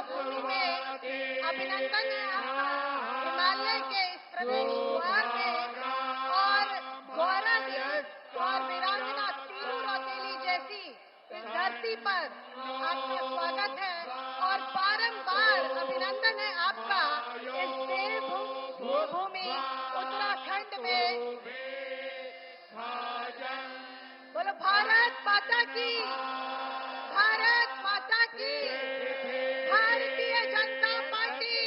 भूमि में अभिनंदन है आपका। हिमालय के इस प्रवेश द्वार में और गौरव और वीरांगना तीरू रौतेली जैसी इस धरती पर आपका स्वागत है और बारंबार अभिनंदन है आपका इस देवभूमि उत्तराखंड में। बोलो भारत माता की, भारत माता की, भारतीय जनता पार्टी,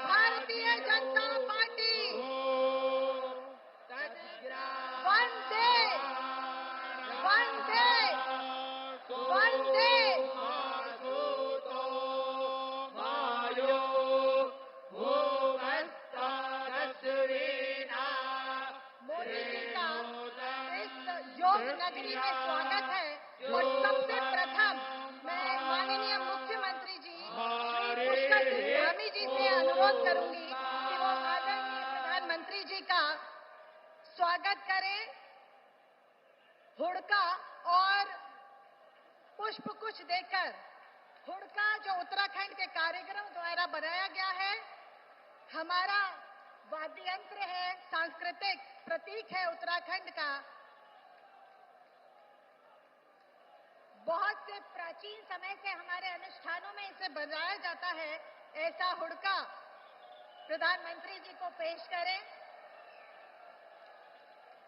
भारतीय जनता पार्टी, वंदे वंदे वंदे। मोदी जी का इस योग नगरी में स्वागत है और सबसे प्रथम मैं माननीय मुख्यमंत्री जी श्री पुष्कर सिंह धामी जी से अनुरोध करूंगी कि वो आदरणीय प्रधानमंत्री जी का स्वागत करें। हुड़का और पुष्प कुछ देकर, हुड़का जो उत्तराखंड के कार्यक्रम द्वारा बनाया गया है, हमारा वाद्य यंत्र है, सांस्कृतिक प्रतीक है उत्तराखंड का। बहुत से प्राचीन समय से हमारे अनुष्ठानों में इसे बजाया जाता है। ऐसा हुड़का प्रधानमंत्री जी को पेश करें।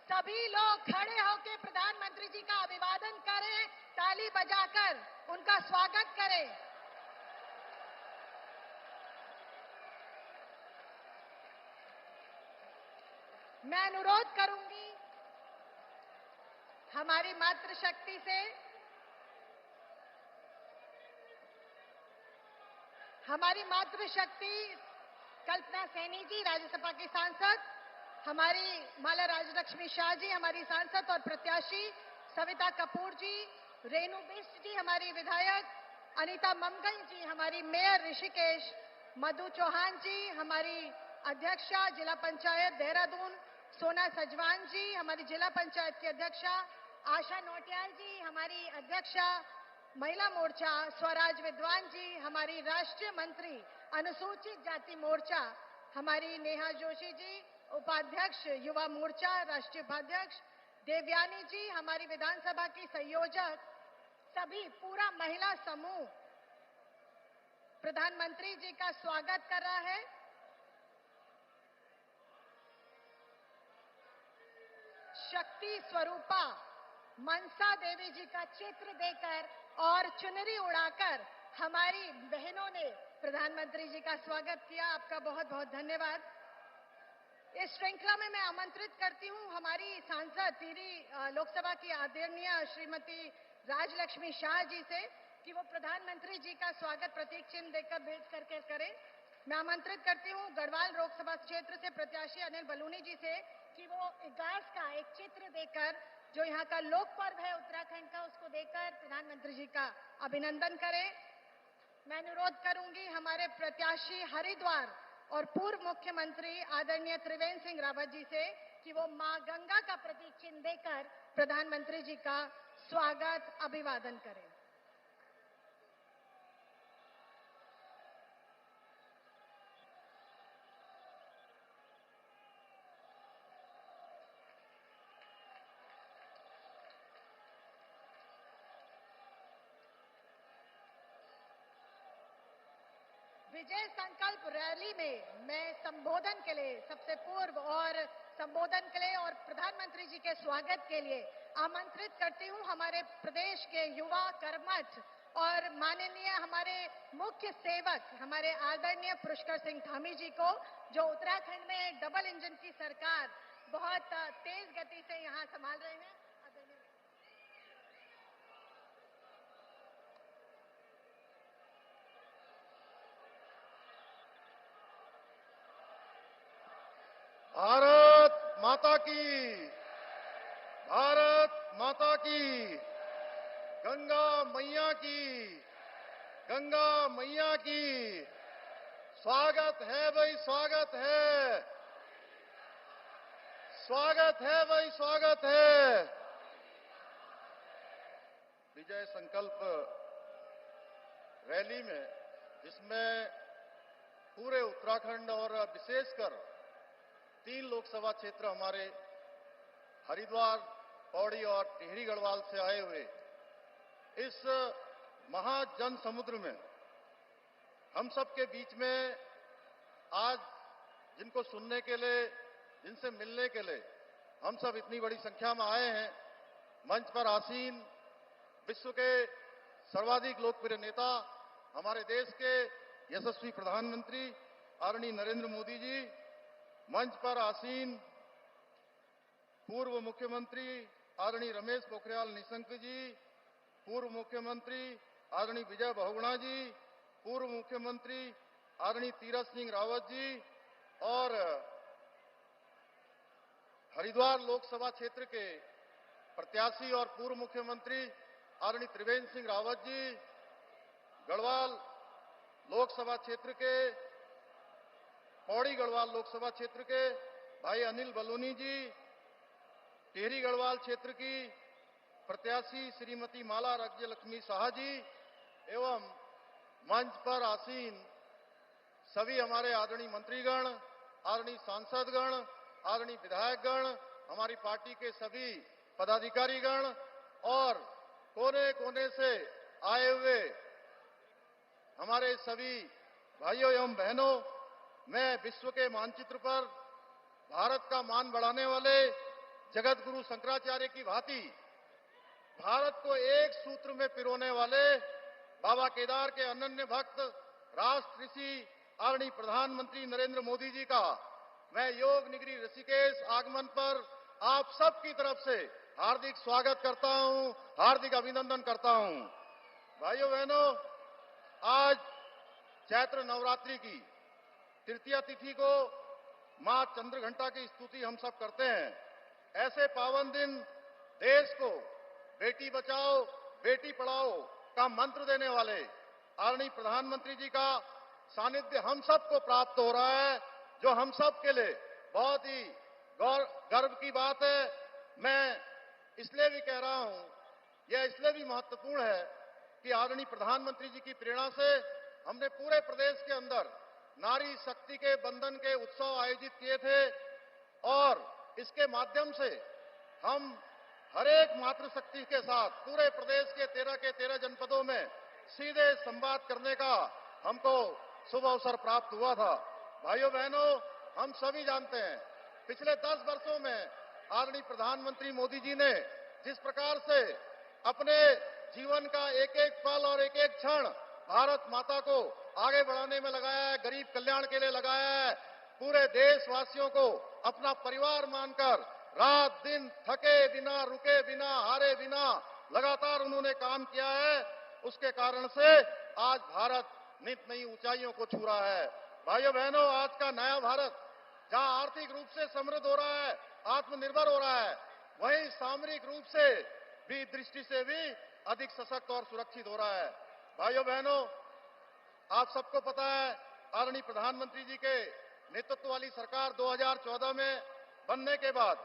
सभी लोग खड़े होकर प्रधानमंत्री जी का अभिवादन करें, ताली बजाकर उनका स्वागत करें। मैं अनुरोध करूंगी हमारी मातृशक्ति से, हमारी मातृशक्ति कल्पना सैनी जी राज्यसभा की सांसद, हमारी माला राजलक्ष्मी शाह जी हमारी सांसद और प्रत्याशी, सविता कपूर जी, रेणु बिष्ट जी हमारी विधायक, अनीता मंगल जी हमारी मेयर ऋषिकेश, मधु चौहान जी हमारी अध्यक्षा जिला पंचायत देहरादून, सोना सजवान जी हमारी जिला पंचायत की अध्यक्षा, आशा नोटियाल जी हमारी अध्यक्षा महिला मोर्चा, स्वराज विद्वान जी हमारी राष्ट्रीय मंत्री अनुसूचित जाति मोर्चा, हमारी नेहा जोशी जी उपाध्यक्ष युवा मोर्चा राष्ट्रीय उपाध्यक्ष, देवयानी जी हमारी विधानसभा की संयोजक, सभी पूरा महिला समूह प्रधानमंत्री जी का स्वागत कर रहा है। शक्ति स्वरूपा मनसा देवी जी का चित्र देकर और चुनरी उड़ाकर हमारी बहनों ने प्रधानमंत्री जी का स्वागत किया। आपका बहुत बहुत धन्यवाद। इस श्रृंखला में मैं आमंत्रित करती हूं हमारी सांसद टिहरी लोकसभा की आदरणीय श्रीमती राजलक्ष्मी शाह जी से कि वो प्रधानमंत्री जी का स्वागत प्रतीक चिन्ह देकर भेंट करके करें। मैं आमंत्रित करती हूं गढ़वाल लोकसभा क्षेत्र से प्रत्याशी अनिल बलूनी जी से कि वो इगास का एक चित्र देकर, जो यहाँ का लोक पर्व है उत्तराखंड का, उसको देकर प्रधानमंत्री जी का अभिनंदन करें। मैं अनुरोध करूंगी हमारे प्रत्याशी हरिद्वार और पूर्व मुख्यमंत्री आदरणीय त्रिवेंद्र सिंह रावत जी से कि वो मां गंगा का प्रतीक चिन्ह देकर प्रधानमंत्री जी का स्वागत अभिवादन करें। विजय संकल्प रैली में मैं संबोधन के लिए सबसे पूर्व और संबोधन के लिए और प्रधानमंत्री जी के स्वागत के लिए आमंत्रित करती हूं हमारे प्रदेश के युवा कर्मठ और माननीय हमारे मुख्य सेवक हमारे आदरणीय पुष्कर सिंह धामी जी को, जो उत्तराखंड में डबल इंजन की सरकार बहुत तेज गति से यहां संभाल रहे हैं। भारत माता की, भारत माता की, गंगा मैया की, गंगा मैया की। स्वागत है भाई, स्वागत है, स्वागत है भाई, स्वागत है। विजय संकल्प रैली में जिसमें पूरे उत्तराखंड और विशेषकर 3 लोकसभा क्षेत्र हमारे हरिद्वार, पौड़ी और टिहरी गढ़वाल से आए हुए इस महाजन समुद्र में हम सबके बीच में आज जिनको सुनने के लिए, जिनसे मिलने के लिए हम सब इतनी बड़ी संख्या में आए हैं, मंच पर आसीन विश्व के सर्वाधिक लोकप्रिय नेता, हमारे देश के यशस्वी प्रधानमंत्री आदरणीय नरेंद्र मोदी जी, मंच पर आसीन पूर्व मुख्यमंत्री आदरणीय रमेश पोखरियाल निशंक जी, पूर्व मुख्यमंत्री आदरणीय विजय बहुगुणा जी, पूर्व मुख्यमंत्री आदरणीय तीरथ सिंह रावत जी और हरिद्वार लोकसभा क्षेत्र के प्रत्याशी और पूर्व मुख्यमंत्री आदरणीय त्रिवेंद्र सिंह रावत जी, गढ़वाल लोकसभा क्षेत्र के, पौड़ी गढ़वाल लोकसभा क्षेत्र के भाई अनिल बलूनी जी, टिहरी गढ़वाल क्षेत्र की प्रत्याशी श्रीमती माला राज्य लक्ष्मी शाह जी एवं मंच पर आसीन सभी हमारे आदरणीय मंत्रीगण, आदरणीय सांसदगण, आदरणीय विधायकगण, हमारी पार्टी के सभी पदाधिकारीगण और कोने कोने से आए हुए हमारे सभी भाइयों एवं बहनों, मैं विश्व के मानचित्र पर भारत का मान बढ़ाने वाले जगत गुरु शंकराचार्य की भांति भारत को एक सूत्र में पिरोने वाले बाबा केदार के अनन्य भक्त राष्ट्र ऋषि आदरणीय प्रधानमंत्री नरेंद्र मोदी जी का मैं योग निगरी ऋषिकेश आगमन पर आप सबकी तरफ से हार्दिक स्वागत करता हूं, हार्दिक अभिनंदन करता हूं। भाइयों बहनों, आज चैत्र नवरात्रि की तृतीया तिथि को मां चंद्रघंटा की स्तुति हम सब करते हैं। ऐसे पावन दिन देश को बेटी बचाओ बेटी पढ़ाओ का मंत्र देने वाले आदरणीय प्रधानमंत्री जी का सानिध्य हम सबको प्राप्त हो रहा है, जो हम सब के लिए बहुत ही गर्व की बात है। मैं इसलिए भी कह रहा हूं, यह इसलिए भी महत्वपूर्ण है कि आदरणीय प्रधानमंत्री जी की प्रेरणा से हमने पूरे प्रदेश के अंदर नारी शक्ति के बंधन के उत्सव आयोजित किए थे और इसके माध्यम से हम हर एक मातृशक्ति के साथ पूरे प्रदेश के 13 जनपदों में सीधे संवाद करने का हमको शुभ अवसर प्राप्त हुआ था। भाइयों बहनों, हम सभी जानते हैं पिछले 10 वर्षों में आदरणीय प्रधानमंत्री मोदी जी ने जिस प्रकार से अपने जीवन का एक एक पल और एक एक क्षण भारत माता को आगे बढ़ाने में लगाया है, गरीब कल्याण के लिए लगाया है, पूरे देशवासियों को अपना परिवार मानकर रात दिन थके बिना, रुके बिना, हारे बिना लगातार उन्होंने काम किया है। उसके कारण से आज भारत नित नई ऊंचाइयों को छू रहा है। भाइयों बहनों, आज का नया भारत जहां आर्थिक रूप से समृद्ध हो रहा है, आत्मनिर्भर हो रहा है, वहीं सामरिक रूप से भी दृष्टि से भी अधिक सशक्त और सुरक्षित हो रहा है। भाइयों बहनों, आप सबको पता है आदरणीय प्रधानमंत्री जी के नेतृत्व वाली सरकार 2014 में बनने के बाद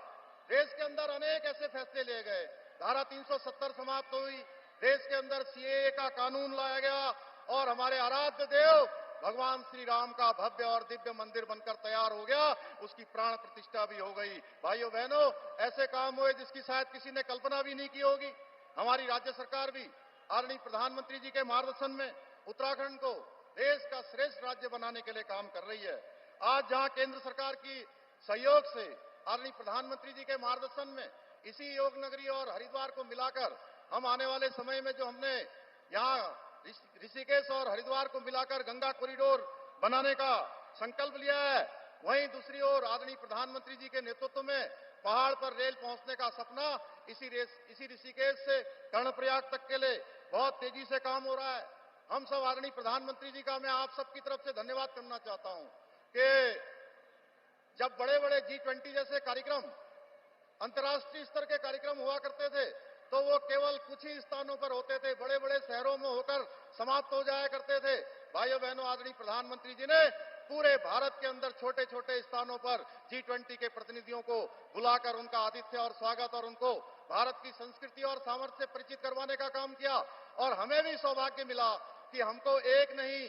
देश के अंदर अनेक ऐसे फैसले लिए गए। धारा 370 समाप्त हुई, देश के अंदर सीएए का कानून लाया गया और हमारे आराध्य देव भगवान श्री राम का भव्य और दिव्य मंदिर बनकर तैयार हो गया, उसकी प्राण प्रतिष्ठा भी हो गई। भाइयों बहनों, ऐसे काम हुए जिसकी शायद किसी ने कल्पना भी नहीं की होगी। हमारी राज्य सरकार भी आदरणीय प्रधानमंत्री जी के मार्गदर्शन में उत्तराखंड को देश का श्रेष्ठ राज्य बनाने के लिए काम कर रही है। आज जहां केंद्र सरकार की सहयोग से आदरणीय प्रधानमंत्री जी के मार्गदर्शन में इसी योग नगरी और हरिद्वार को मिलाकर हम आने वाले समय में जो हमने यहाँ ऋषिकेश और हरिद्वार को मिलाकर गंगा कॉरिडोर बनाने का संकल्प लिया है, वहीं दूसरी ओर आदरणीय प्रधानमंत्री जी के नेतृत्व में पहाड़ पर रेल पहुंचने का सपना इसी ऋषिकेश से कर्णप्रयाग तक के लिए बहुत तेजी से काम हो रहा है। हम सब आदरणीय प्रधानमंत्री जी का मैं आप सबकी तरफ से धन्यवाद करना चाहता हूं कि जब बड़े बड़े G20 जैसे कार्यक्रम, अंतर्राष्ट्रीय स्तर के कार्यक्रम हुआ करते थे, तो वो केवल कुछ ही स्थानों पर होते थे, बड़े बड़े शहरों में होकर समाप्त हो जाया करते थे। भाइयों बहनों, आदरणीय प्रधानमंत्री जी ने पूरे भारत के अंदर छोटे छोटे स्थानों पर G20 के प्रतिनिधियों को बुलाकर उनका आतिथ्य और स्वागत और उनको भारत की संस्कृति और सामर्थ्य से परिचित करवाने का काम किया। और हमें भी सौभाग्य मिला कि हमको एक नहीं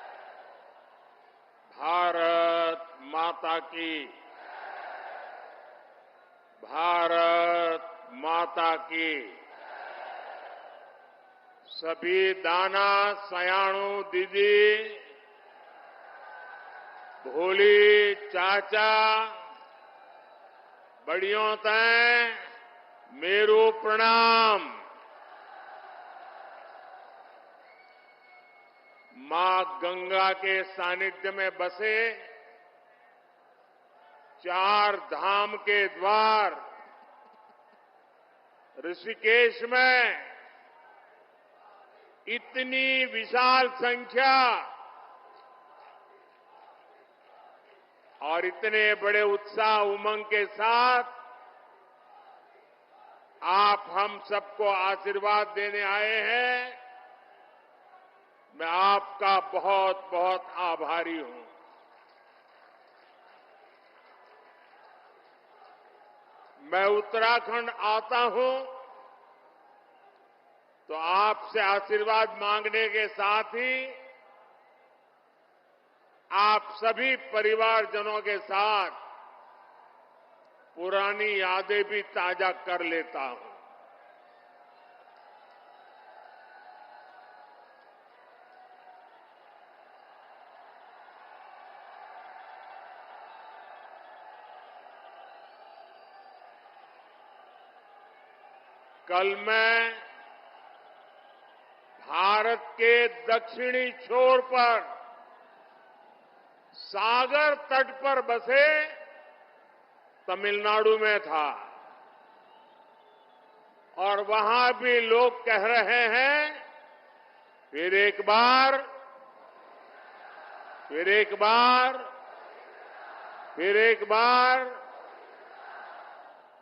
भारत माता की, भारत माता की। सभी दाना सयाणु दीदी, भोली चाचा, बड़ियों तय मेरू प्रणाम। मां गंगा के सानिध्य में बसे 4 धाम के द्वार ऋषिकेश में इतनी विशाल संख्या और इतने बड़े उत्साह उमंग के साथ आप हम सबको आशीर्वाद देने आए हैं। मैं आपका बहुत बहुत आभारी हूं। मैं उत्तराखंड आता हूं तो आपसे आशीर्वाद मांगने के साथ ही आप सभी परिवारजनों के साथ पुरानी यादें भी ताजा कर लेता हूं। कल मैं भारत के दक्षिणी छोर पर सागर तट पर बसे तमिलनाडु में था और वहां भी लोग कह रहे हैं फिर एक बार, फिर एक बार, फिर एक बार।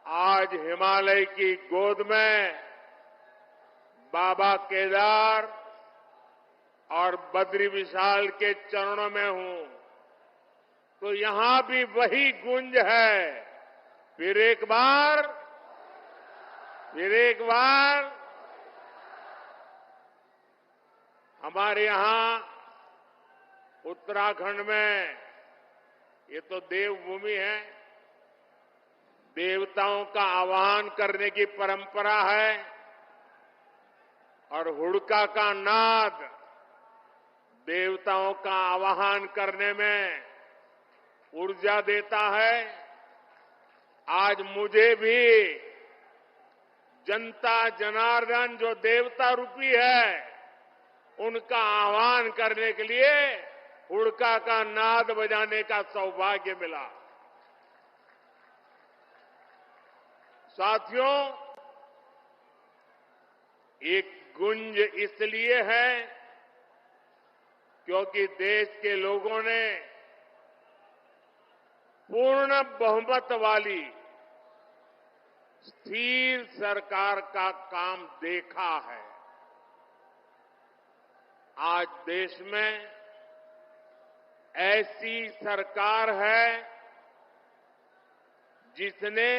आज हिमालय की गोद में बाबा केदार और बद्री विशाल के चरणों में हूं तो यहां भी वही गूंज है। फिर एक बार, फिर एक बार। हमारे यहां उत्तराखंड में ये तो देवभूमि है, देवताओं का आह्वान करने की परंपरा है और हुड़का का नाद देवताओं का आह्वान करने में ऊर्जा देता है। आज मुझे भी जनता जनार्दन जो देवता रूपी है उनका आह्वान करने के लिए हुड़का का नाद बजाने का सौभाग्य मिला। साथियों, एक गुंज इसलिए है क्योंकि देश के लोगों ने पूर्ण बहुमत वाली स्थिर सरकार का काम देखा है। आज देश में ऐसी सरकार है जिसने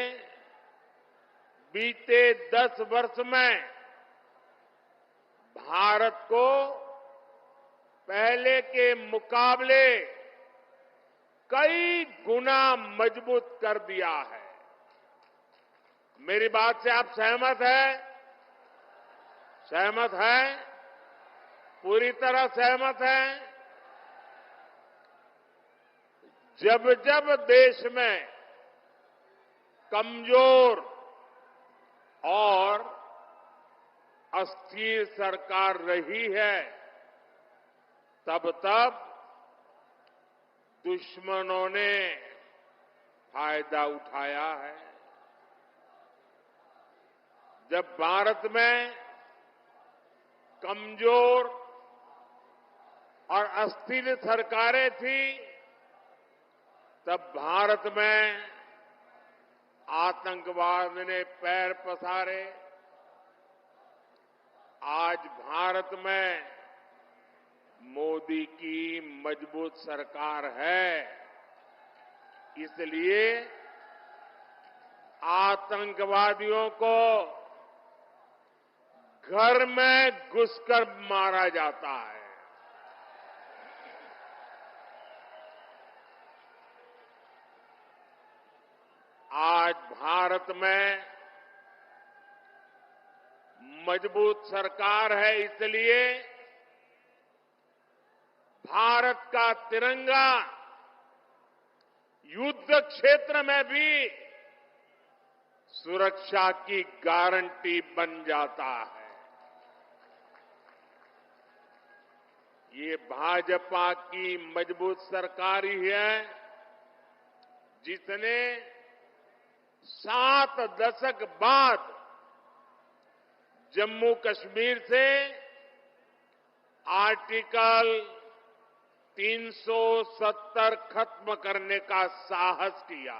बीते 10 वर्ष में भारत को पहले के मुकाबले कई गुना मजबूत कर दिया है। मेरी बात से आप सहमत हैं? सहमत हैं? पूरी तरह सहमत हैं? जब जब देश में कमजोर और अस्थिर सरकार रही है तब तब दुश्मनों ने फायदा उठाया है। जब भारत में कमजोर और अस्थिर सरकारें थी तब भारत में आतंकवाद ने पैर पसारे। आज भारत में मोदी की मजबूत सरकार है, इसलिए आतंकवादियों को घर में घुसकर मारा जाता है। आज भारत में मजबूत सरकार है, इसलिए भारत का तिरंगा युद्ध क्षेत्र में भी सुरक्षा की गारंटी बन जाता है। ये भाजपा की मजबूत सरकार ही है जिसने 7 दशक बाद जम्मू कश्मीर से आर्टिकल 370 खत्म करने का साहस किया।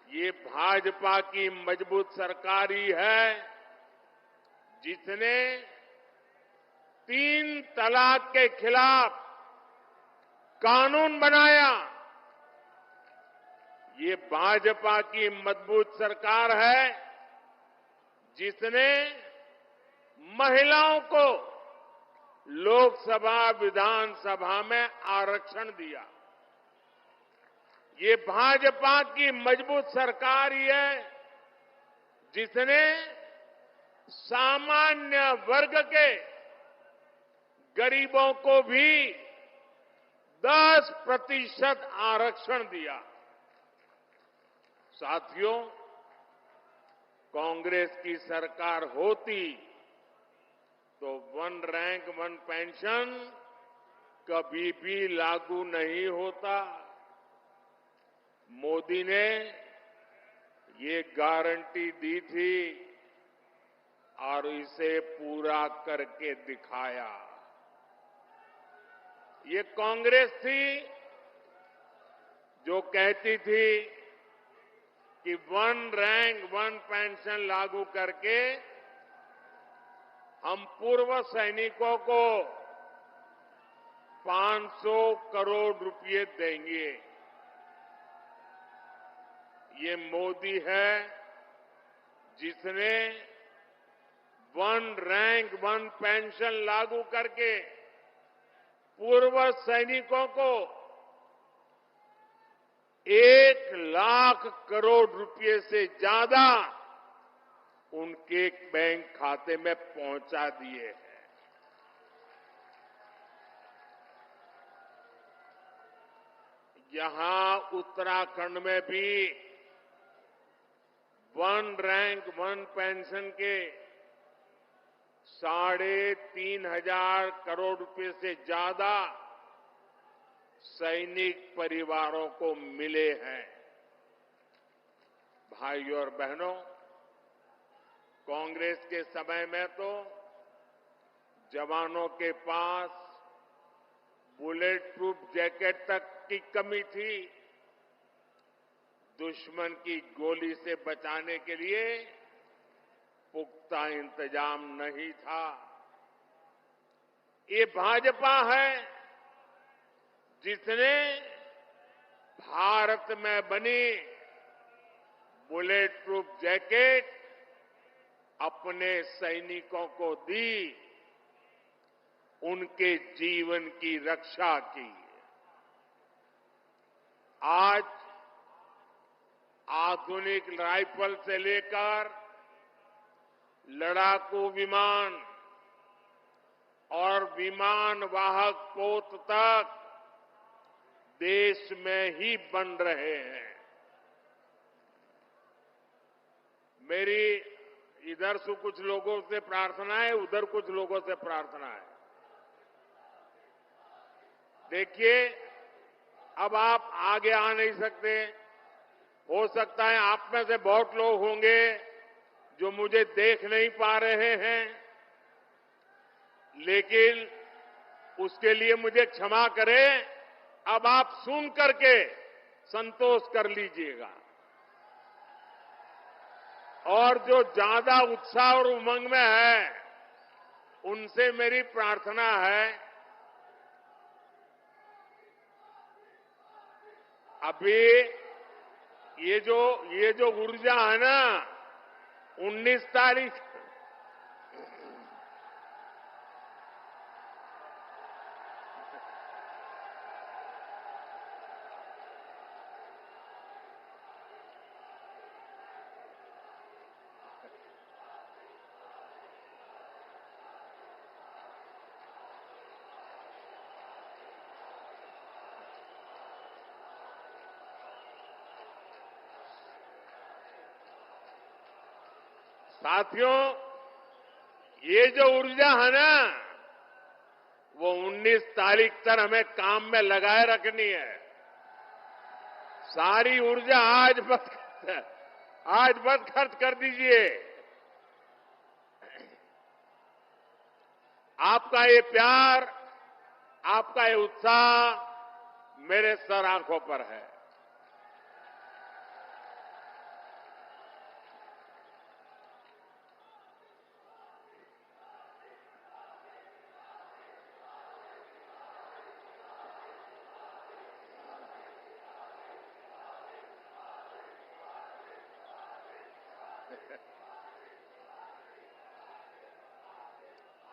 ये भाजपा की मजबूत सरकार ही है जिसने 3 तलाक के खिलाफ कानून बनाया। ये भाजपा की मजबूत सरकार है जिसने महिलाओं को लोकसभा विधानसभा में आरक्षण दिया। ये भाजपा की मजबूत सरकार ही है जिसने सामान्य वर्ग के गरीबों को भी 10% आरक्षण दिया। साथियों, कांग्रेस की सरकार होती तो 1 रैंक 1 पेंशन कभी भी लागू नहीं होता। मोदी ने ये गारंटी दी थी और इसे पूरा करके दिखाया। ये कांग्रेस थी जो कहती थी कि 1 रैंक 1 पेंशन लागू करके हम पूर्व सैनिकों को 500 करोड़ रुपए देंगे। ये मोदी है जिसने 1 रैंक 1 पेंशन लागू करके पूर्व सैनिकों को 1 लाख करोड़ रुपए से ज्यादा उनके बैंक खाते में पहुंचा दिए हैं। यहां उत्तराखंड में भी 1 रैंक 1 पेंशन के 3,500 करोड़ रुपए से ज्यादा सैनिक परिवारों को मिले हैं। भाइयों और बहनों, कांग्रेस के समय में तो जवानों के पास बुलेट प्रूफ जैकेट तक की कमी थी। दुश्मन की गोली से बचाने के लिए पुख्ता इंतजाम नहीं था। ये भाजपा है जिसने भारत में बनी बुलेट प्रूफ जैकेट अपने सैनिकों को दी, उनके जीवन की रक्षा की। आज आधुनिक राइफल से लेकर लड़ाकू विमान और विमान वाहक पोत तक देश में ही बन रहे हैं। मेरी इधर से कुछ लोगों से प्रार्थना है, उधर कुछ लोगों से प्रार्थना है। देखिए, अब आप आगे आ नहीं सकते। हो सकता है आप में से बहुत लोग होंगे जो मुझे देख नहीं पा रहे हैं, लेकिन उसके लिए मुझे क्षमा करें। अब आप सुन करके संतोष कर लीजिएगा। और जो ज्यादा उत्साह और उमंग में है, उनसे मेरी प्रार्थना है, अभी ये जो ऊर्जा है ना, 19 तारीख साथियों, ये जो ऊर्जा है ना, वो 19 तारीख तक हमें काम में लगाए रखनी है। सारी ऊर्जा आज मत खर्च कर दीजिए। आपका ये प्यार, आपका ये उत्साह मेरे सर आंखों पर है।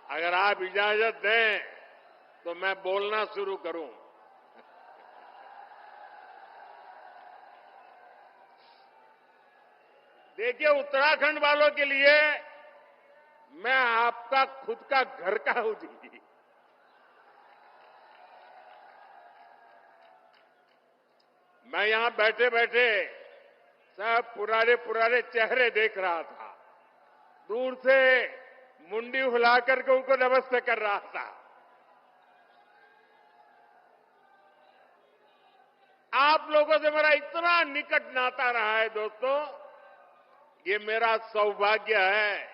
अगर आप इजाजत दें तो मैं बोलना शुरू करूं। देखिए, उत्तराखंड वालों के लिए मैं आपका खुद का घर का हूं जी। मैं यहां बैठे बैठे सब पुराने चेहरे देख रहा था। दूर से मुंडी हिला करके उनको नमस्ते कर रहा था। आप लोगों से मेरा इतना निकट नाता रहा है दोस्तों, ये मेरा सौभाग्य है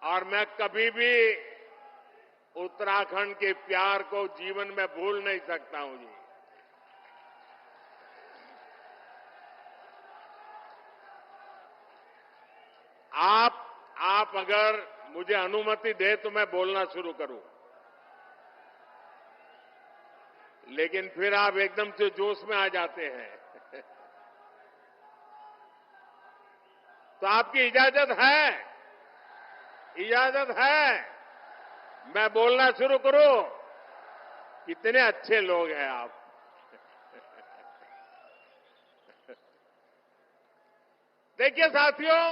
और मैं कभी भी उत्तराखंड के प्यार को जीवन में भूल नहीं सकता हूं जी। आप अगर मुझे अनुमति दे तो मैं बोलना शुरू करूं, लेकिन फिर आप एकदम से जोश में आ जाते हैं। तो आपकी इजाजत है? इजाजत है मैं बोलना शुरू करूं? कितने अच्छे लोग हैं आप। देखिए साथियों,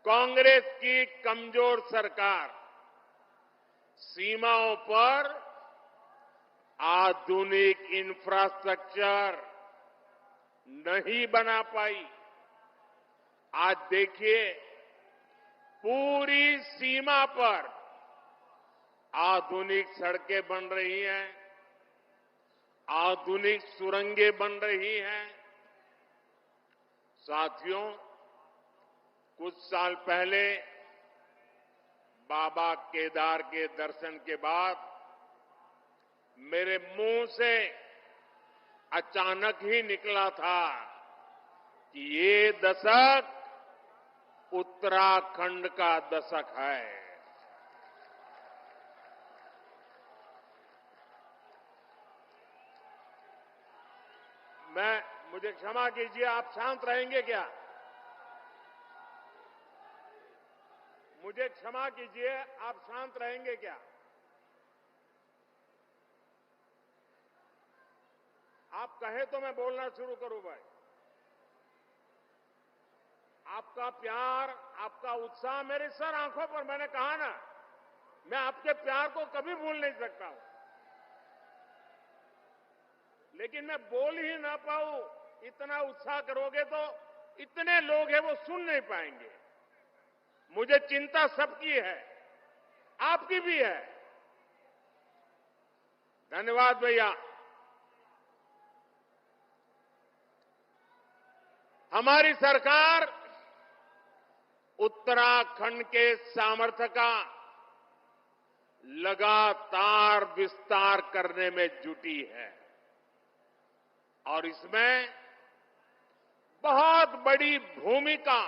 कांग्रेस की कमजोर सरकार सीमाओं पर आधुनिक इंफ्रास्ट्रक्चर नहीं बना पाई। आज देखिए, पूरी सीमा पर आधुनिक सड़कें बन रही हैं, आधुनिक सुरंगें बन रही हैं। साथियों, कुछ साल पहले बाबा केदार के दर्शन के बाद मेरे मुंह से अचानक ही निकला था कि ये दशक उत्तराखंड का दशक है। मुझे क्षमा कीजिए, आप शांत रहेंगे क्या? मुझे क्षमा कीजिए, आप शांत रहेंगे क्या? आप कहे तो मैं बोलना शुरू करूं भाई। आपका प्यार, आपका उत्साह मेरे सर आंखों पर, मैंने कहा ना, मैं आपके प्यार को कभी भूल नहीं सकता हूं। लेकिन मैं बोल ही ना पाऊं, इतना उत्साह करोगे तो इतने लोग हैं वो सुन नहीं पाएंगे। मुझे चिंता सबकी है, आपकी भी है। धन्यवाद भैया। हमारी सरकार उत्तराखंड के सामर्थ्य का लगातार विस्तार करने में जुटी है और इसमें बहुत बड़ी भूमिका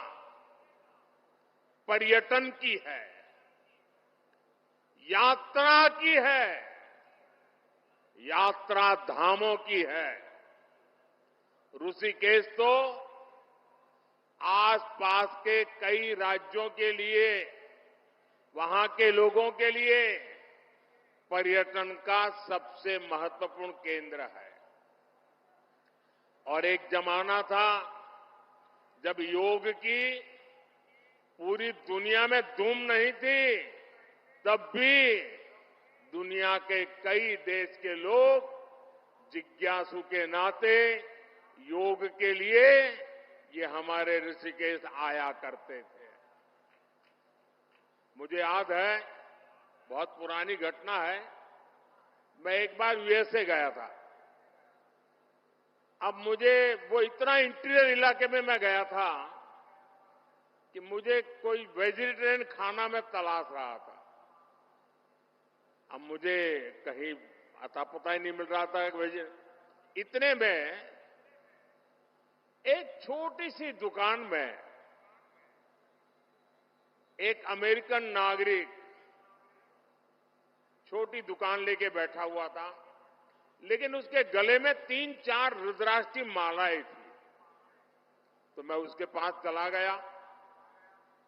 पर्यटन की है, यात्रा की है, यात्रा धामों की है। ऋषिकेश तो आसपास के कई राज्यों के लिए, वहां के लोगों के लिए पर्यटन का सबसे महत्वपूर्ण केंद्र है। और एक जमाना था जब योग की पूरी दुनिया में धूम नहीं थी, तब भी दुनिया के कई देश के लोग जिज्ञासु के नाते योग के लिए ये हमारे ऋषिकेश आया करते थे। मुझे याद है, बहुत पुरानी घटना है, मैं एक बार यूएसए गया था। अब मुझे वो इतना इंटीरियर इलाके में मैं गया था कि मुझे कोई वेजिटेरियन खाना में तलाश रहा था। अब मुझे कहीं अता पता ही नहीं मिल रहा था इतने में एक छोटी सी दुकान में एक अमेरिकन नागरिक छोटी दुकान लेके बैठा हुआ था, लेकिन उसके गले में 3-4 रुद्राक्ष की मालाएं थी। तो मैं उसके पास चला गया,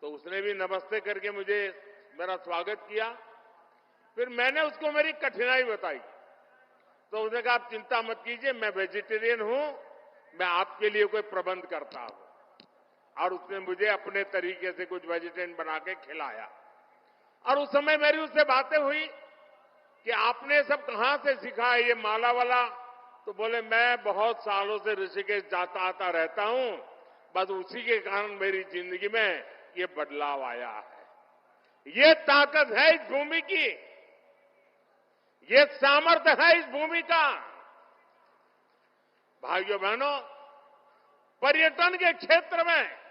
तो उसने भी नमस्ते करके मुझे मेरा स्वागत किया। फिर मैंने उसको मेरी कठिनाई बताई, तो उसने कहा आप चिंता मत कीजिए, मैं वेजिटेरियन हूं, मैं आपके लिए कोई प्रबंध करता हूं। और उसने मुझे अपने तरीके से कुछ वेजिटेरियन बना के खिलाया। और उस समय मेरी उससे बातें हुई कि आपने सब कहां से सीखा है ये माला वाला? तो बोले मैं बहुत सालों से ऋषिकेश जाता आता रहता हूं, बस उसी के कारण मेरी जिंदगी में ये बदलाव आया है। ये ताकत है इस भूमि की, ये सामर्थ्य है इस भूमि का। भाइयों बहनों, पर्यटन के क्षेत्र में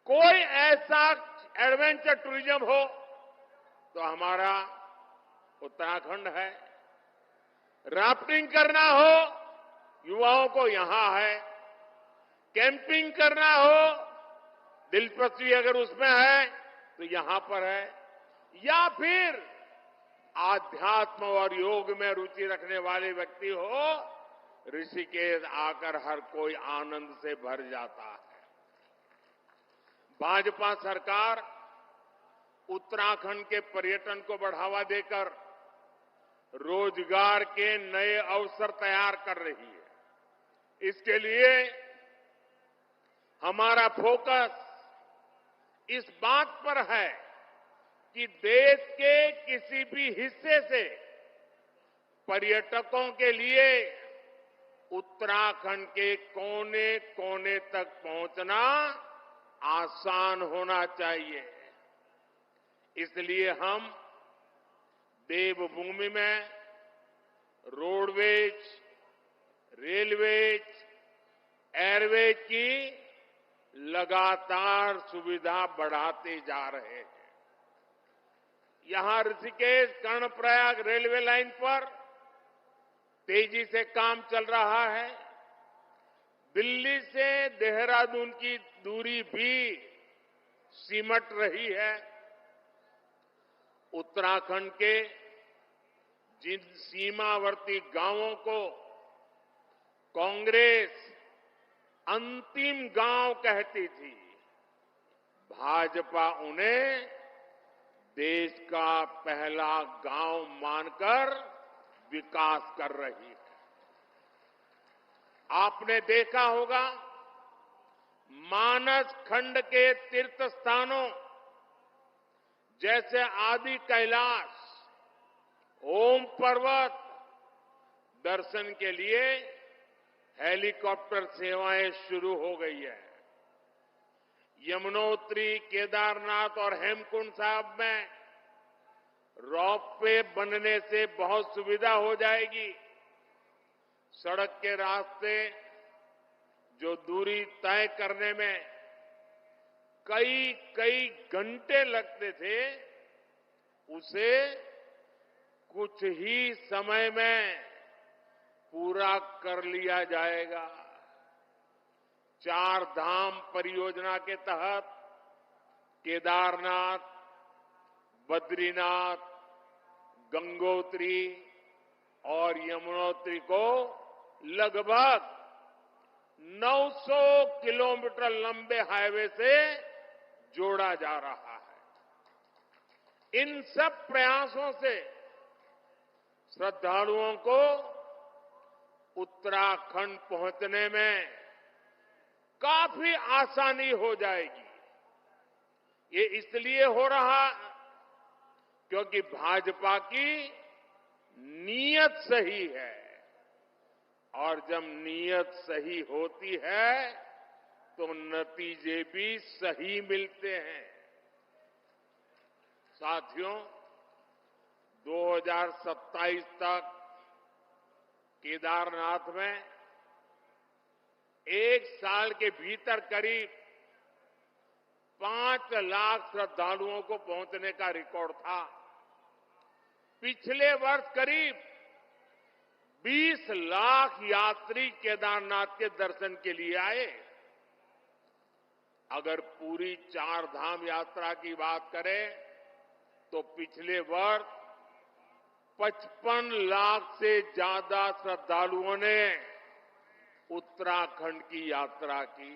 कोई ऐसा एडवेंचर टूरिज्म हो तो हमारा उत्तराखंड है। राफ्टिंग करना हो, युवाओं को यहां है। कैंपिंग करना हो, दिलचस्पी अगर उसमें है तो यहां पर है। या फिर आध्यात्म और योग में रुचि रखने वाले व्यक्ति हो, ऋषिकेश आकर हर कोई आनंद से भर जाता है। भाजपा सरकार उत्तराखंड के पर्यटन को बढ़ावा देकर रोजगार के नए अवसर तैयार कर रही है। इसके लिए हमारा फोकस इस बात पर है कि देश के किसी भी हिस्से से पर्यटकों के लिए उत्तराखंड के कोने कोने तक पहुंचना आसान होना चाहिए। इसलिए हम देवभूमि में रोडवेज, रेलवेज, एयरवेज की लगातार सुविधा बढ़ाते जा रहे हैं। यहां ऋषिकेश कर्णप्रयाग रेलवे लाइन पर तेजी से काम चल रहा है। दिल्ली से देहरादून की दूरी भी सिमट रही है। उत्तराखंड के जिन सीमावर्ती गांवों को कांग्रेस अंतिम गांव कहती थी, भाजपा उन्हें देश का पहला गांव मानकर विकास कर रही है। आपने देखा होगा, मानस खंड के तीर्थ स्थानों जैसे आदि कैलाश, ओम पर्वत दर्शन के लिए हेलीकॉप्टर सेवाएं शुरू हो गई है। यमुनोत्री, केदारनाथ और हेमकुंड साहब में रोपवे बनने से बहुत सुविधा हो जाएगी। सड़क के रास्ते जो दूरी तय करने में कई घंटे लगते थे, उसे कुछ ही समय में पूरा कर लिया जाएगा। 4 धाम परियोजना के तहत केदारनाथ, बद्रीनाथ, गंगोत्री और यमुनोत्री को लगभग 900 किलोमीटर लंबे हाईवे से जोड़ा जा रहा है। इन सब प्रयासों से श्रद्धालुओं को उत्तराखंड पहुंचने में काफी आसानी हो जाएगी। ये इसलिए हो रहा क्योंकि भाजपा की नीयत सही है और जब नीयत सही होती है तो नतीजे भी सही मिलते हैं। साथियों, 2027 तक केदारनाथ में एक साल के भीतर करीब 5 लाख श्रद्धालुओं को पहुंचने का रिकॉर्ड था। पिछले वर्ष करीब 20 लाख यात्री केदारनाथ के दर्शन के लिए आए। अगर पूरी 4 धाम यात्रा की बात करें तो पिछले वर्ष 55 लाख से ज्यादा श्रद्धालुओं ने उत्तराखंड की यात्रा की।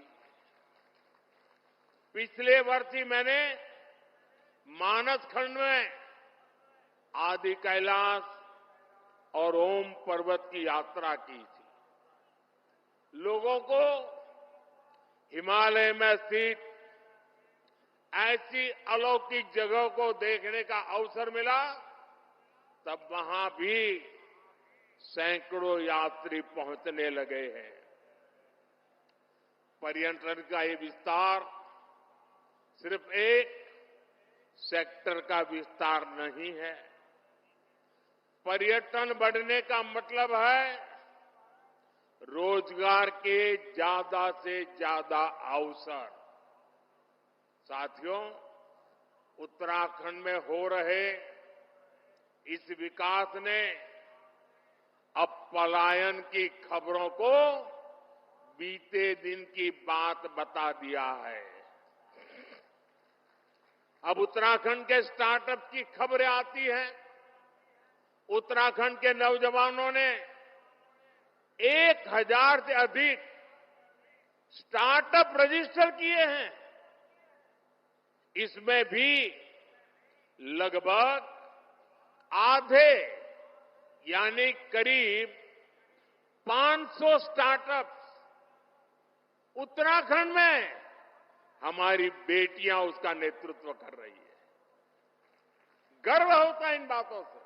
पिछले वर्ष ही मैंने मानस खंड में आदि कैलाश और ओम पर्वत की यात्रा की थी। लोगों को हिमालय में स्थित ऐसी अलौकिक जगह को देखने का अवसर मिला, तब वहां भी सैकड़ों यात्री पहुंचने लगे हैं। पर्यटन का ये विस्तार सिर्फ एक सेक्टर का विस्तार नहीं है। पर्यटन बढ़ने का मतलब है रोजगार के ज्यादा से ज्यादा अवसर। साथियों, उत्तराखंड में हो रहे इस विकास ने अब पलायन की खबरों को बीते दिन की बात बता दिया है। अब उत्तराखंड के स्टार्टअप की खबरें आती हैं। उत्तराखंड के नौजवानों ने 1000 से अधिक स्टार्टअप रजिस्टर किए हैं। इसमें भी लगभग आधे यानी करीब 500 स्टार्टअप्स उत्तराखंड में हमारी बेटियां उसका नेतृत्व कर रही है। गर्व होता है इन बातों से।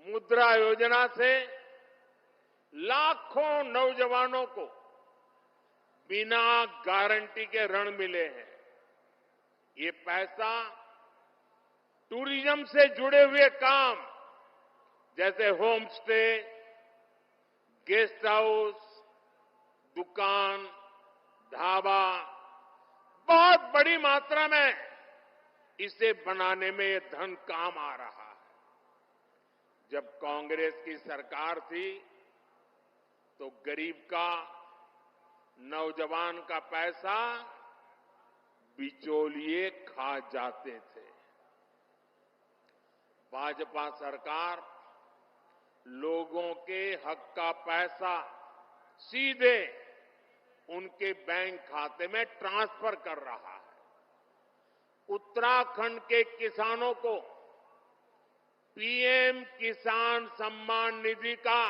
मुद्रा योजना से लाखों नौजवानों को बिना गारंटी के ऋण मिले हैं। ये पैसा टूरिज्म से जुड़े हुए काम जैसे होम स्टे, गेस्ट हाउस, दुकान, ढाबा, बहुत बड़ी मात्रा में इसे बनाने में ये धन काम आ रहा है। जब कांग्रेस की सरकार थी तो गरीब का, नौजवान का पैसा बिचौलिए खा जाते थे। भाजपा सरकार लोगों के हक का पैसा सीधे उनके बैंक खाते में ट्रांसफर कर रहा है। उत्तराखंड के किसानों को पीएम किसान सम्मान निधि का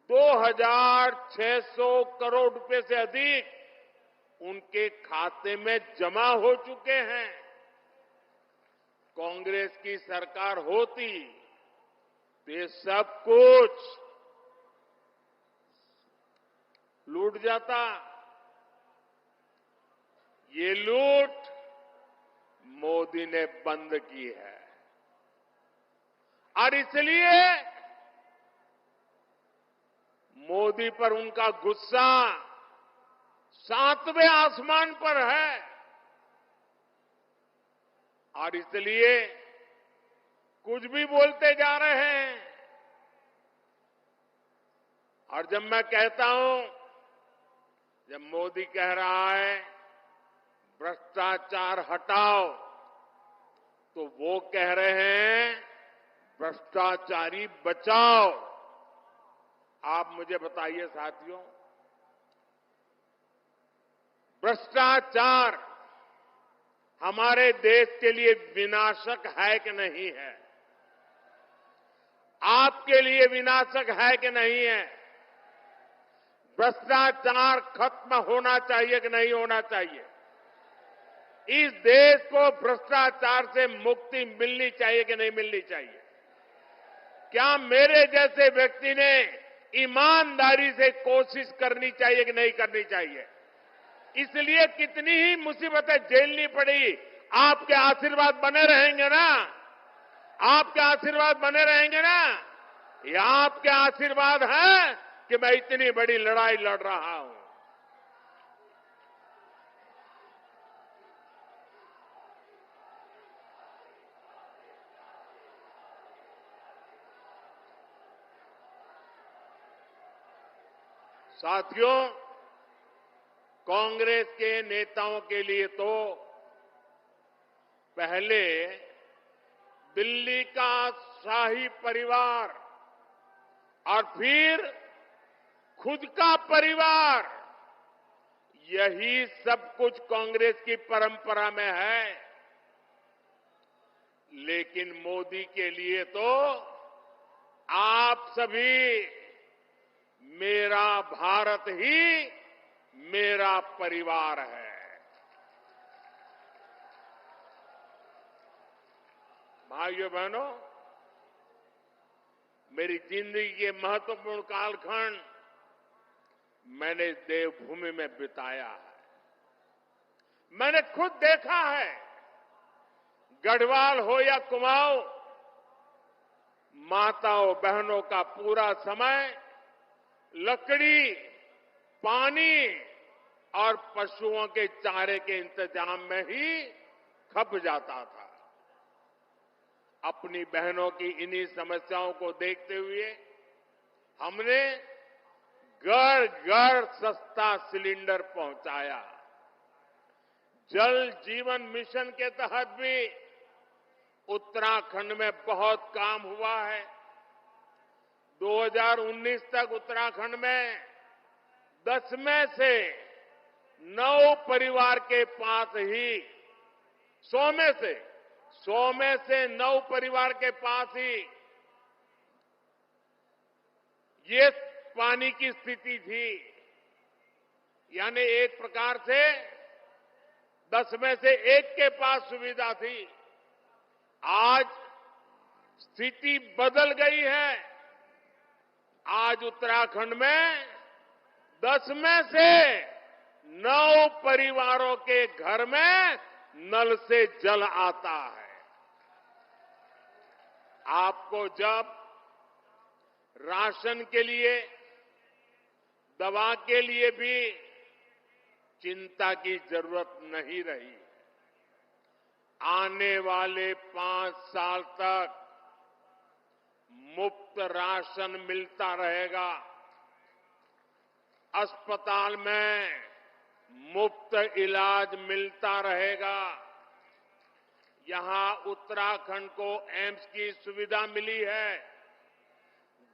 2600 करोड़ रुपए से अधिक उनके खाते में जमा हो चुके हैं। कांग्रेस की सरकार होती तो ये सब कुछ लूट जाता। ये लूट मोदी ने बंद की है और इसलिए मोदी पर उनका गुस्सा 7वें आसमान पर है। और इसलिए कुछ भी बोलते जा रहे हैं। और जब मैं कहता हूं, जब मोदी कह रहा है भ्रष्टाचार हटाओ, तो वो कह रहे हैं भ्रष्टाचारी बचाओ। आप मुझे बताइए साथियों, भ्रष्टाचार हमारे देश के लिए विनाशक है कि नहीं है? आपके लिए विनाशक है कि नहीं है? भ्रष्टाचार खत्म होना चाहिए कि नहीं होना चाहिए? इस देश को भ्रष्टाचार से मुक्ति मिलनी चाहिए कि नहीं मिलनी चाहिए? क्या मेरे जैसे व्यक्ति ने ईमानदारी से कोशिश करनी चाहिए कि नहीं करनी चाहिए। इसलिए कितनी ही मुसीबतें झेलनी पड़ी, आपके आशीर्वाद बने रहेंगे ना, आपके आशीर्वाद बने रहेंगे ना। ये आपके आशीर्वाद है कि मैं इतनी बड़ी लड़ाई लड़ रहा हूं। साथियों, कांग्रेस के नेताओं के लिए तो पहले दिल्ली का शाही परिवार और फिर खुद का परिवार, यही सब कुछ कांग्रेस की परंपरा में है। लेकिन मोदी के लिए तो आप सभी, मेरा भारत ही मेरा परिवार है। भाइयों बहनों, मेरी जिंदगी के महत्वपूर्ण कालखंड मैंने देवभूमि में बिताया है। मैंने खुद देखा है, गढ़वाल हो या कुमाऊं, माताओं बहनों का पूरा समय लकड़ी, पानी और पशुओं के चारे के इंतजाम में ही खप जाता था। अपनी बहनों की इन्हीं समस्याओं को देखते हुए हमने घर घर सस्ता सिलेंडर पहुंचाया। जल जीवन मिशन के तहत भी उत्तराखंड में बहुत काम हुआ है। 2019 तक उत्तराखंड में 10 में से 9 परिवार के पास ही 100 में से 9 परिवार के पास ही ये पानी की स्थिति थी। यानी एक प्रकार से 10 में से 1 के पास सुविधा थी। आज स्थिति बदल गई है। आज उत्तराखंड में 10 में से 9 परिवारों के घर में नल से जल आता है। आपको जब राशन के लिए, दवा के लिए भी चिंता की जरूरत नहीं रही। आने वाले 5 साल तक मुफ्त राशन मिलता रहेगा। अस्पताल में मुफ्त इलाज मिलता रहेगा। यहां उत्तराखंड को एम्स की सुविधा मिली है।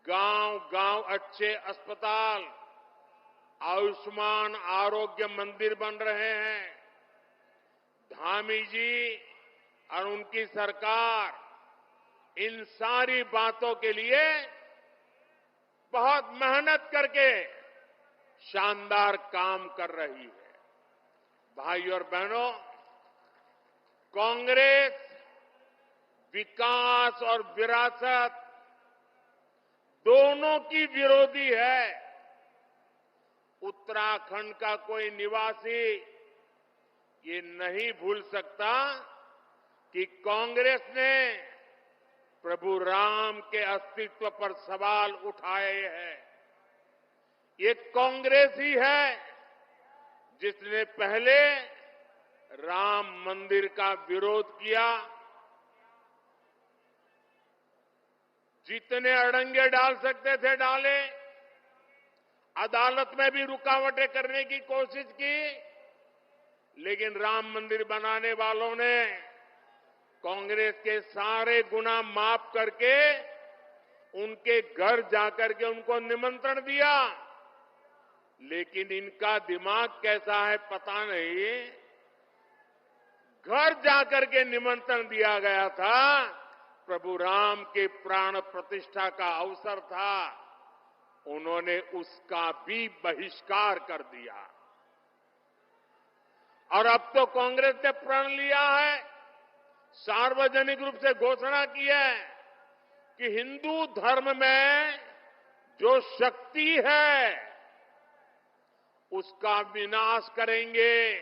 गांव-गांव अच्छे अस्पताल, आयुष्मान आरोग्य मंदिर बन रहे हैं। धामी जी और उनकी सरकार इन सारी बातों के लिए बहुत मेहनत करके शानदार काम कर रही है। भाइयों और बहनों, कांग्रेस विकास और विरासत दोनों की विरोधी है। उत्तराखंड का कोई निवासी ये नहीं भूल सकता कि कांग्रेस ने प्रभु राम के अस्तित्व पर सवाल उठाए हैं। ये कांग्रेस ही है जिसने पहले राम मंदिर का विरोध किया। जितने अड़ंगे डाल सकते थे डाले, अदालत में भी रुकावटें करने की कोशिश की, लेकिन राम मंदिर बनाने वालों ने कांग्रेस के सारे गुना माफ करके उनके घर जाकर के उनको निमंत्रण दिया। लेकिन इनका दिमाग कैसा है पता नहीं। घर जाकर के निमंत्रण दिया गया था, प्रभु राम के प्राण प्रतिष्ठा का अवसर था, उन्होंने उसका भी बहिष्कार कर दिया। और अब तो कांग्रेस ने प्रण लिया है, सार्वजनिक रूप से घोषणा की है कि हिंदू धर्म में जो शक्ति है उसका विनाश करेंगे।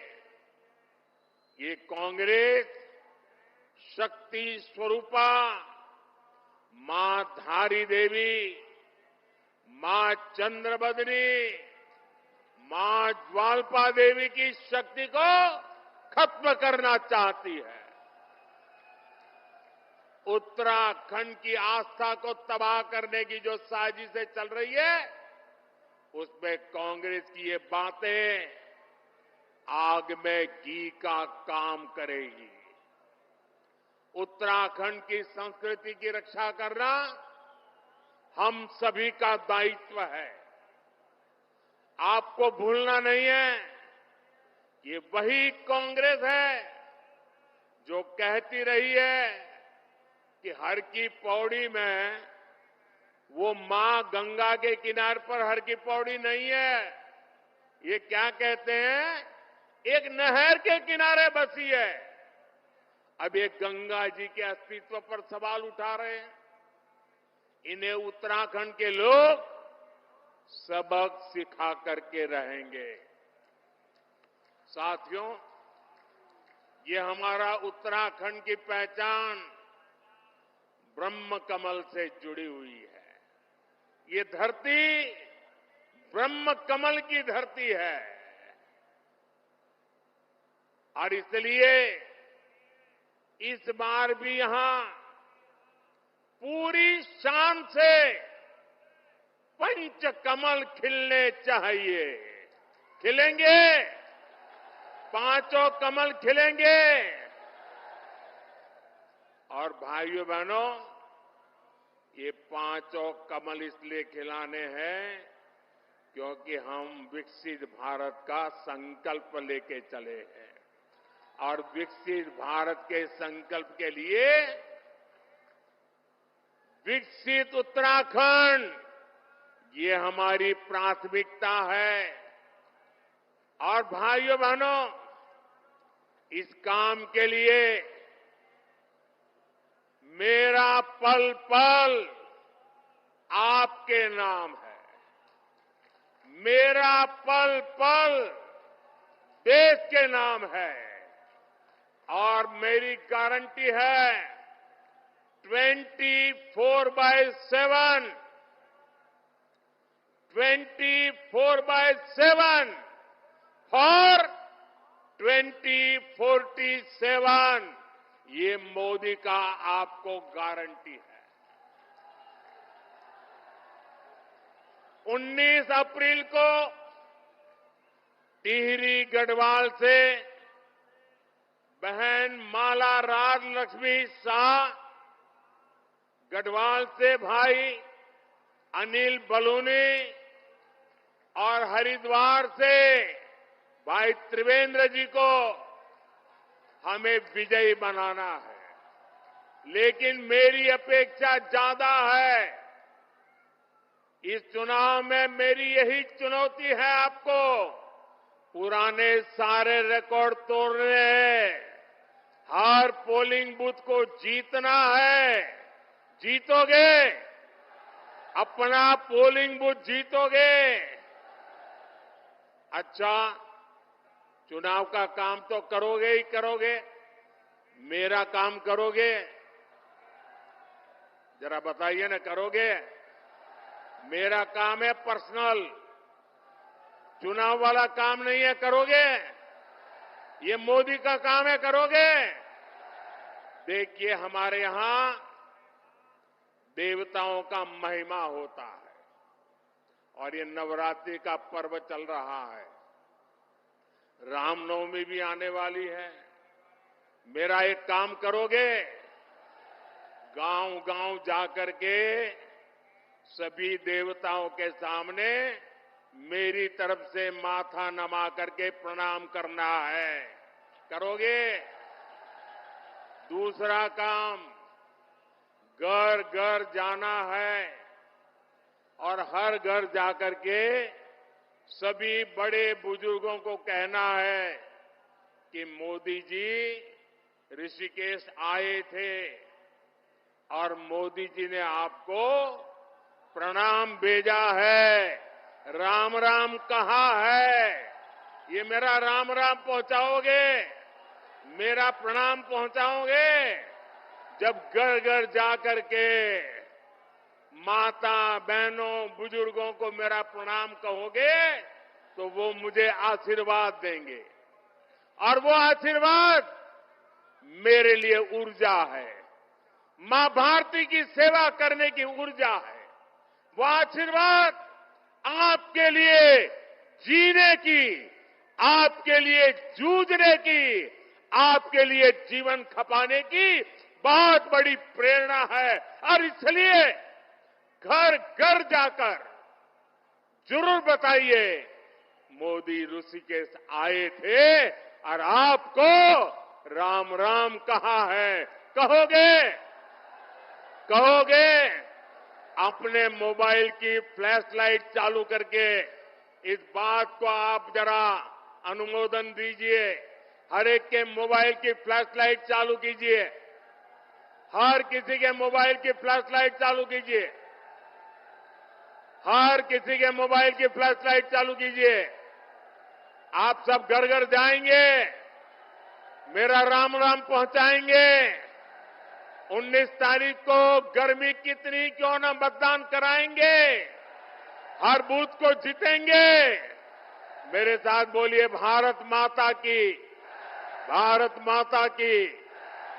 ये कांग्रेस शक्ति स्वरूपा मां धारी देवी, मां चंद्रबदनी, मां ज्वालपा देवी की शक्ति को खत्म करना चाहती है। उत्तराखंड की आस्था को तबाह करने की जो साजिशें चल रही है, उसमें कांग्रेस की ये बातें आग में घी का काम करेगी। उत्तराखंड की संस्कृति की रक्षा करना हम सभी का दायित्व है। आपको भूलना नहीं है, ये वही कांग्रेस है जो कहती रही है कि हर की पौड़ी में वो मां गंगा के किनारे पर हर की पौड़ी नहीं है। ये क्या कहते हैं, एक नहर के किनारे बसी है। अब ये गंगा जी के अस्तित्व पर सवाल उठा रहे हैं। इन्हें उत्तराखंड के लोग सबक सिखा करके रहेंगे। साथियों, ये हमारा उत्तराखंड की पहचान ब्रह्म कमल से जुड़ी हुई है। ये धरती ब्रह्म कमल की धरती है और इसलिए इस बार भी यहां पूरी शान से पंच कमल खिलने चाहिए। खिलेंगे, पांचों कमल खिलेंगे। और भाइयों बहनों, ये पांचों कमल इसलिए खिलाने हैं क्योंकि हम विकसित भारत का संकल्प लेके चले हैं और विकसित भारत के संकल्प के लिए विकसित उत्तराखंड ये हमारी प्राथमिकता है। और भाइयों बहनों, इस काम के लिए मेरा पल पल आपके नाम है। मेरा पल पल देश के नाम है और मेरी गारंटी है 24/7 फॉर 2047 ये मोदी का आपको गारंटी है। 19 अप्रैल को टिहरी गढ़वाल से बहन माला राज लक्ष्मी शाह, गढ़वाल से भाई अनिल बलूनी और हरिद्वार से भाई त्रिवेंद्र जी को हमें विजयी बनाना है। लेकिन मेरी अपेक्षा ज्यादा है। इस चुनाव में मेरी यही चुनौती है आपको, पुराने सारे रिकॉर्ड तोड़ने हैं। हर पोलिंग बूथ को जीतना है। जीतोगे? अपना पोलिंग बूथ जीतोगे? अच्छा, चुनाव का काम तो करोगे ही करोगे, मेरा काम करोगे? जरा बताइए ना, करोगे? मेरा काम है पर्सनल, चुनाव वाला काम नहीं है। करोगे? ये मोदी का काम है। करोगे? देखिए, हमारे यहां देवताओं का महिमा होता है और ये नवरात्रि का पर्व चल रहा है। रामनवमी भी आने वाली है। मेरा एक काम करोगे? गांव गांव जाकर के सभी देवताओं के सामने मेरी तरफ से माथा नमा करके प्रणाम करना है। करोगे? दूसरा काम, घर घर जाना है और हर घर जाकर के सभी बड़े बुजुर्गों को कहना है कि मोदी जी ऋषिकेश आए थे और मोदी जी ने आपको प्रणाम भेजा है, राम राम कहा है। ये मेरा राम राम पहुंचाओगे, मेरा प्रणाम पहुंचाओगे जब घर घर जाकर के माता बहनों बुजुर्गों को मेरा प्रणाम कहोगे तो वो मुझे आशीर्वाद देंगे और वो आशीर्वाद मेरे लिए ऊर्जा है, मां भारती की सेवा करने की ऊर्जा है। वो आशीर्वाद आपके लिए जीने की, आपके लिए जूझने की, आपके लिए जीवन खपाने की बहुत बड़ी प्रेरणा है। और इसलिए घर घर जाकर जरूर बताइए मोदी ऋषिकेश आए थे और आपको राम राम कहा है। कहोगे? कहोगे? अपने मोबाइल की फ्लैश लाइट चालू करके इस बात को आप जरा अनुमोदन दीजिए। हर एक के मोबाइल की फ्लैश लाइट चालू कीजिए। हर किसी के मोबाइल की फ्लैश लाइट चालू कीजिए। हर किसी के मोबाइल की फ्लैश लाइट चालू कीजिए। आप सब घर घर जाएंगे, मेरा राम राम पहुंचाएंगे। 19 तारीख को गर्मी कितनी क्यों न मतदान कराएंगे, हर बूथ को जीतेंगे। मेरे साथ बोलिए भारत माता की, भारत माता की,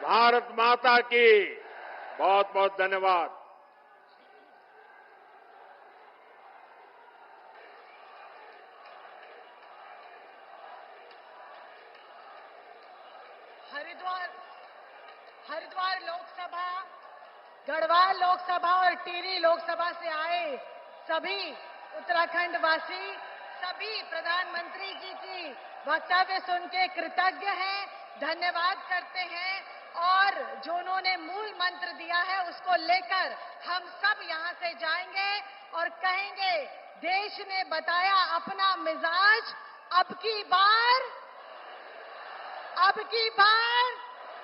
भारत माता की। बहुत बहुत धन्यवाद। हरिद्वार लोकसभा, गढ़वाल लोकसभा और टिहरी लोकसभा से आए सभी उत्तराखंड वासी सभी प्रधानमंत्री जी की वक्तव्य सुन के कृतज्ञ हैं, धन्यवाद करते हैं और जो उन्होंने मूल मंत्र दिया है उसको लेकर हम सब यहां से जाएंगे और कहेंगे देश ने बताया अपना मिजाज, अब की बार